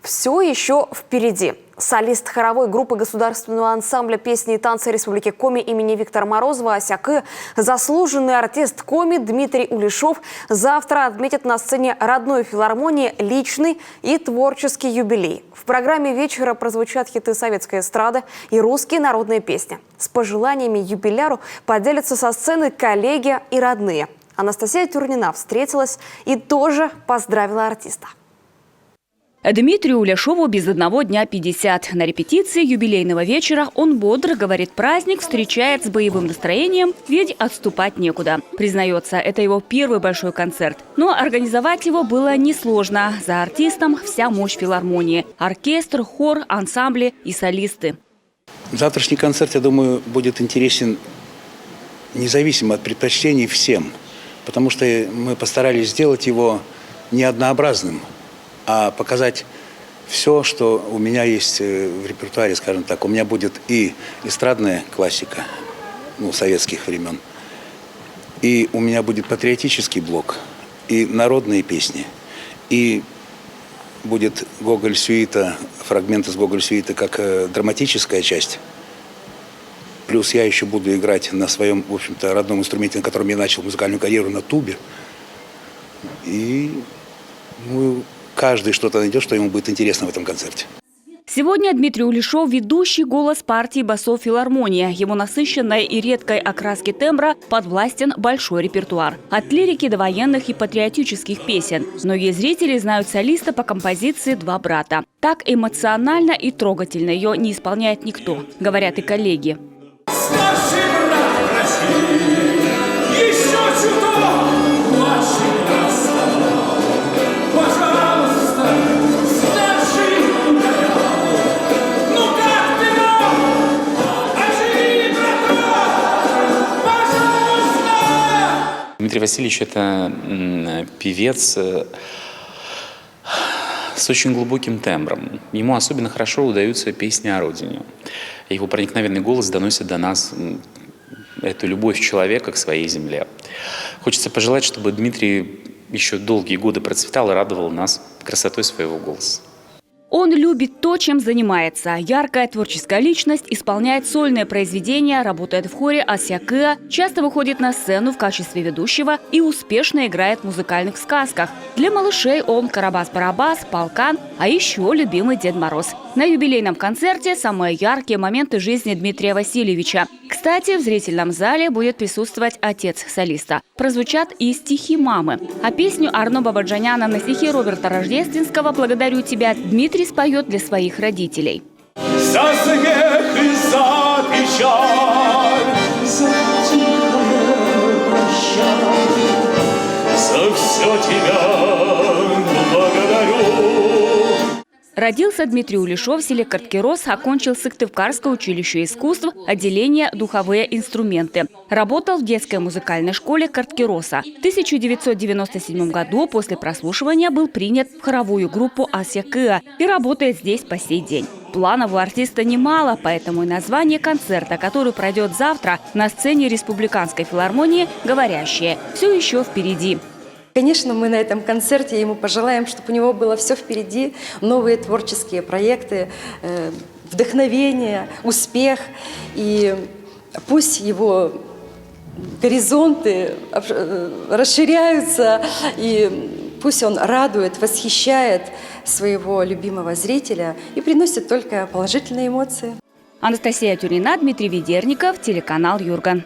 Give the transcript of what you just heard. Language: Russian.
Все еще впереди. Солист хоровой группы государственного ансамбля песни и танца Республики Коми имени Виктора Морозова «Осякы», заслуженный артист Коми Дмитрий Улешов завтра отметит на сцене родной филармонии личный и творческий юбилей. В программе вечера прозвучат хиты советской эстрады и русские народные песни. С пожеланиями юбиляру поделятся со сцены коллеги и родные. Анастасия Тюрнина встретилась и тоже поздравила артиста. Дмитрию Улешову без одного дня 50. На репетиции юбилейного вечера он бодро говорит, праздник встречает с боевым настроением, ведь отступать некуда. Признается, это его первый большой концерт. Но организовать его было несложно. За артистом вся мощь филармонии. Оркестр, хор, ансамбли и солисты. Завтрашний концерт, я думаю, будет интересен независимо от предпочтений всем. Потому что мы постарались сделать его не однообразным, а показать все, что у меня есть в репертуаре, скажем так. У меня будет и эстрадная классика, советских времен, и у меня будет патриотический блок, и народные песни, и будет Гоголь-сюита, фрагмент из Гоголь-сюиты как драматическая часть. Плюс я еще буду играть на своем, в общем-то, родном инструменте, на котором я начал музыкальную карьеру, на тубе. И каждый что-то найдет, что ему будет интересно в этом концерте. Сегодня Дмитрий Улешов – ведущий голос партии басов «Филармония». Его насыщенной и редкой окраски тембра подвластен большой репертуар. От лирики до военных и патриотических песен. Многие зрители знают солиста по композиции «Два брата». Так эмоционально и трогательно ее не исполняет никто, говорят и коллеги. Старший брат России, еще чуток младший брат стал. Пожалуйста, старший угорял. Ну как ты мог? Оживи, браток! Пожалуйста! Дмитрий Васильевич – это певец с очень глубоким тембром. Ему особенно хорошо удаются песни о родине. Его проникновенный голос доносит до нас эту любовь человека к своей земле. Хочется пожелать, чтобы Дмитрий еще долгие годы процветал и радовал нас красотой своего голоса. Он любит то, чем занимается. Яркая творческая личность, исполняет сольные произведения, работает в хоре «Осякы», часто выходит на сцену в качестве ведущего и успешно играет в музыкальных сказках. Для малышей он Карабас-Барабас, Полкан, а еще любимый Дед Мороз. На юбилейном концерте самые яркие моменты жизни Дмитрия Васильевича. Кстати, в зрительном зале будет присутствовать отец солиста. Прозвучат и стихи мамы. А песню Арно Бабаджаняна на стихи Роберта Рождественского «Благодарю тебя» Дмитрий споет для своих родителей. За смех и за печаль, за тихое прощай, за все тебя благодарю. Родился Дмитрий Улешов в селе Карткирос, окончил Сыктывкарское училище искусств, отделение «Духовые инструменты». Работал в детской музыкальной школе Карткироса. В 1997 году после прослушивания был принят в хоровую группу «Осякы» и работает здесь по сей день. Планов у артиста немало, поэтому и название концерта, который пройдет завтра на сцене Республиканской филармонии, говорящее «Все еще впереди». Конечно, мы на этом концерте ему пожелаем, чтобы у него было все впереди, новые творческие проекты, вдохновение, успех. И пусть его горизонты расширяются, и пусть он радует, восхищает своего любимого зрителя и приносит только положительные эмоции. Анастасия Тюрнина, Дмитрий Ведерников, телеканал «Юрган».